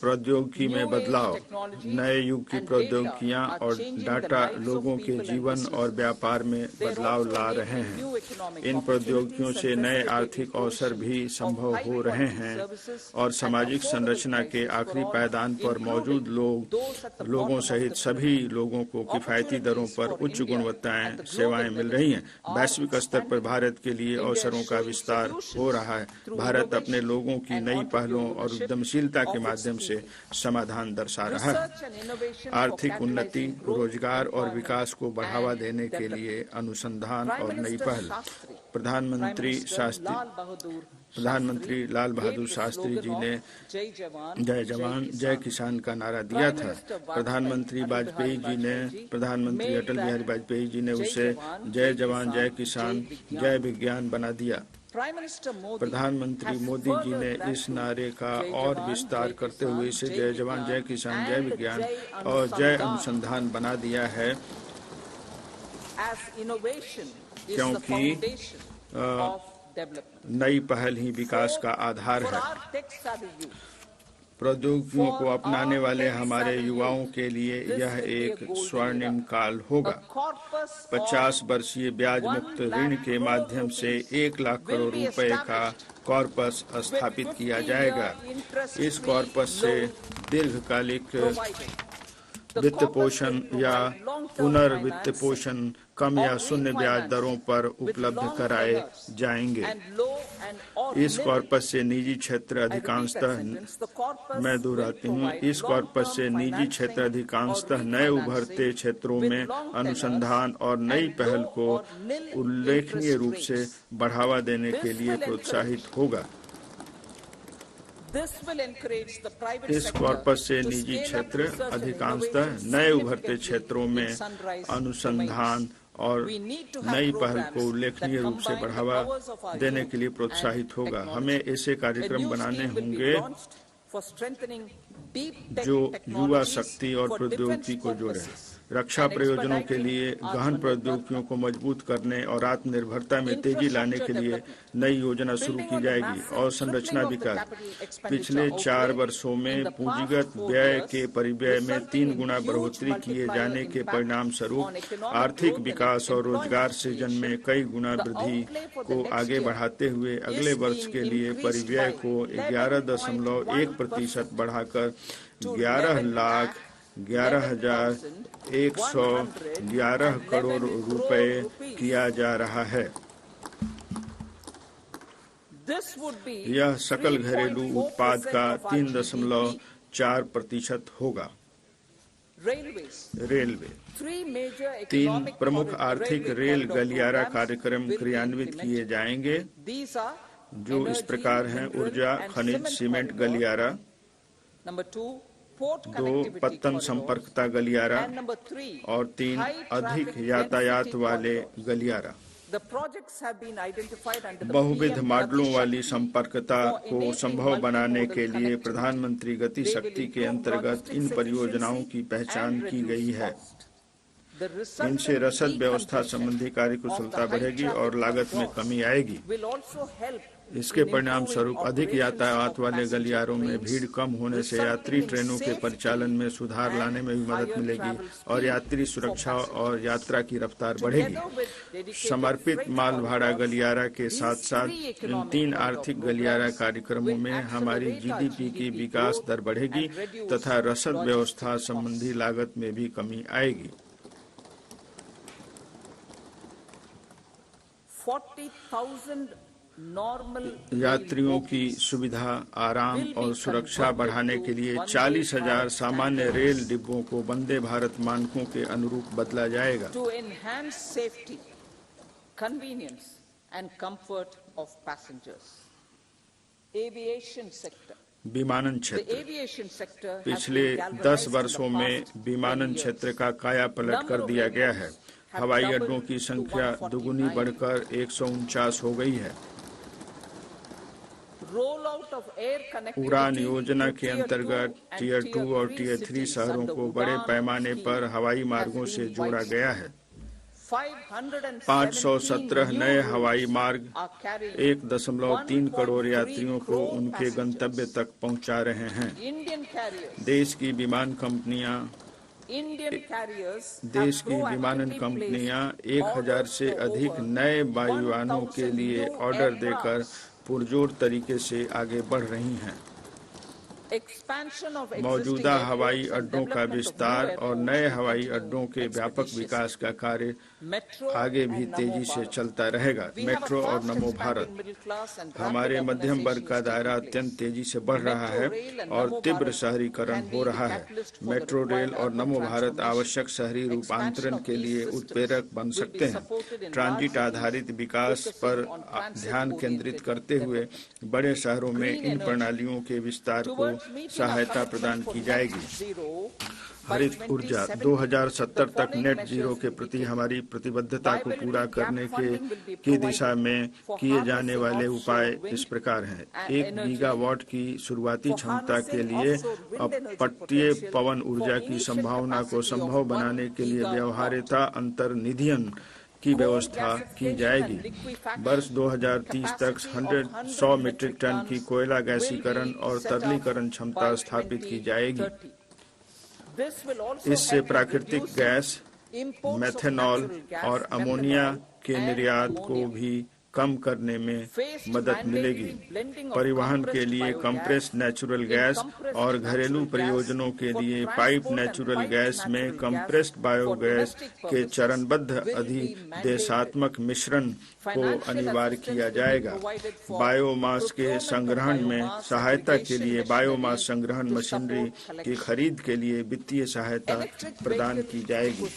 प्रौद्योगिकी में बदलाव, नए युग की प्रौद्योगिकियां और डाटा लोगों के जीवन और व्यापार में बदलाव ला रहे हैं। इन प्रौद्योगिकियों से नए आर्थिक अवसर भी संभव हो रहे हैं और सामाजिक संरचना के आखिरी पायदान पर मौजूद लोगों सहित सभी लोगों को किफायती दरों पर उच्च गुणवत्ताएं सेवाएं मिल रही हैं। वैश्विक स्तर पर भारत के लिए अवसरों का विस्तार हो रहा है। भारत अपने लोगों की नई पहलों और उद्यमशीलता के माध्यम से समाधान दर्शा रहा है। आर्थिक उन्नति, रोजगार और विकास को बढ़ावा देने के लिए अनुसंधान और नई पहल। प्रधानमंत्री लाल बहादुर शास्त्री जी ने जय जवान जय किसान का नारा दिया था। प्रधानमंत्री अटल बिहारी वाजपेयी जी ने उसे जय जवान जय किसान जय विज्ञान बना दिया। प्रधानमंत्री मोदी जी ने इस नारे का और विस्तार करते हुए इसे जय जवान जय किसान जय विज्ञान और जय अनुसंधान बना दिया है, क्योंकि नई पहल ही विकास का आधार है। प्रौद्योगिकियों को अपनाने वाले हमारे युवाओं के लिए यह एक स्वर्णिम काल होगा। 50 वर्षीय ब्याज मुक्त ऋण के माध्यम से 1 लाख करोड़ रुपए का कॉर्पस स्थापित किया जाएगा। इस कॉर्पस से दीर्घकालिक वित्त पोषण या पुनर्वित्त पोषण कम या शून्य ब्याज दरों पर उपलब्ध कराए जाएंगे। इस कॉर्पस से निजी क्षेत्र अधिकांशतः नए उभरते क्षेत्रों में अनुसंधान और नई पहल को उल्लेखनीय रूप से बढ़ावा देने के लिए प्रोत्साहित होगा। इस कॉर्पस से निजी क्षेत्र अधिकांशतः नए उभरते क्षेत्रों में अनुसंधान और नई पहल को उल्लेखनीय रूप से बढ़ावा देने के लिए प्रोत्साहित होगा। हमें ऐसे कार्यक्रम बनाने होंगे जो युवा शक्ति और प्रौद्योगिकी को जोड़े। रक्षा प्रयोजनों के लिए गहन प्रौद्योगिकियों को मजबूत करने और आत्मनिर्भरता में तेजी लाने के लिए नई योजना शुरू की जाएगी। और संरचना विकास, पिछले 4 वर्षों में पूंजीगत व्यय के परिव्यय में 3 गुना बढ़ोतरी किए जाने के परिणाम स्वरूप आर्थिक विकास और रोजगार सृजन में कई गुना वृद्धि को आगे बढ़ाते हुए अगले वर्ष के लिए परिव्यय को 11.1% बढ़ाकर 11,111 करोड़ रुपए किया जा रहा है। यह सकल घरेलू उत्पाद का 3.4% होगा। रेलवे, 3 प्रमुख आर्थिक रेल गलियारा कार्यक्रम क्रियान्वित किए जाएंगे, जो इस प्रकार हैं: ऊर्जा, खनिज, सीमेंट गलियारा, 2 पत्तन संपर्कता गलियारा और 3 अधिक यातायात वाले गलियारा। बहुविध मॉडलों वाली संपर्कता को संभव बनाने के लिए प्रधानमंत्री गति शक्ति के अंतर्गत इन परियोजनाओं की पहचान की गई है। इनसे रसद व्यवस्था संबंधी कार्यकुशलता बढ़ेगी और लागत में कमी आएगी। इसके परिणाम स्वरूप अधिक यातायात वाले गलियारों में भीड़ कम होने से यात्री ट्रेनों के परिचालन में सुधार लाने में भी मदद मिलेगी और यात्री सुरक्षा और यात्रा की रफ्तार बढ़ेगी। समर्पित माल भाड़ा गलियारा के साथ साथ इन 3 आर्थिक गलियारा कार्यक्रमों में हमारी जीडीपी की विकास दर बढ़ेगी तथा रसद व्यवस्था संबंधी लागत में भी कमी आएगी। 40,000 यात्रियों की सुविधा, आराम और सुरक्षा बढ़ाने के लिए 40,000 सामान्य रेल डिब्बों को वंदे भारत मानकों के अनुरूप बदला जाएगा। To enhance safety, convenience and comfort of passengers. Aviation sector. विमानन क्षेत्र, पिछले 10 वर्षों में विमानन क्षेत्र का काया पलट कर दिया गया है। हवाई अड्डों की संख्या दुगुनी बढ़कर 149 हो गई है। उड़ान योजना के अंतर्गत टियर 2 और टियर 3 शहरों को बड़े पैमाने पर हवाई मार्गों से जोड़ा गया है। 517 नए हवाई मार्ग 1.3 करोड़ यात्रियों को उनके गंतव्य तक पहुंचा रहे हैं। देश की विमानन कंपनियां 1000 से अधिक नए वायुयानों के लिए ऑर्डर देकर पुरजोर तरीके से आगे बढ़ रही हैं। मौजूदा हवाई अड्डों का विस्तार और नए हवाई अड्डों के व्यापक विकास का कार्य आगे भी तेजी से चलता रहेगा। मेट्रो और नमो भारत, हमारे मध्यम वर्ग का दायरा अत्यंत तेजी से बढ़ रहा है और तीव्र शहरीकरण हो रहा है। मेट्रो रेल और नमो भारत आवश्यक शहरी रूपांतरण के लिए उत्प्रेरक बन सकते हैं। ट्रांजिट आधारित विकास पर ध्यान केंद्रित करते हुए बड़े शहरों में इन प्रणालियों के विस्तार को सहायता प्रदान की जाएगी। हरित ऊर्जा, 2070 तक नेट जीरो के प्रति हमारी प्रतिबद्धता को पूरा करने की दिशा में किए जाने वाले उपाय इस प्रकार हैं। 1 गीगावाट की शुरुआती क्षमता के लिए अपतटीय पवन ऊर्जा की संभावना को संभव बनाने के लिए व्यवहार्यता अंतर्निधियन की व्यवस्था की जाएगी। वर्ष 2030 तक 100 मीट्रिक टन की कोयला गैसीकरण और तरलीकरण क्षमता स्थापित की जाएगी। इससे प्राकृतिक गैस, मेथनॉल और अमोनिया के निर्यात को भी कम करने में मदद मिलेगी। परिवहन के लिए कंप्रेस्ड नेचुरल गैस और घरेलू प्रयोजनों के लिए पाइप नेचुरल गैस में कंप्रेस्ड बायोगैस के चरणबद्ध अधिदेशात्मक मिश्रण को अनिवार्य किया जाएगा। बायोमास के संग्रहण में सहायता के लिए बायोमास संग्रहण मशीनरी की खरीद के लिए वित्तीय सहायता प्रदान की जाएगी।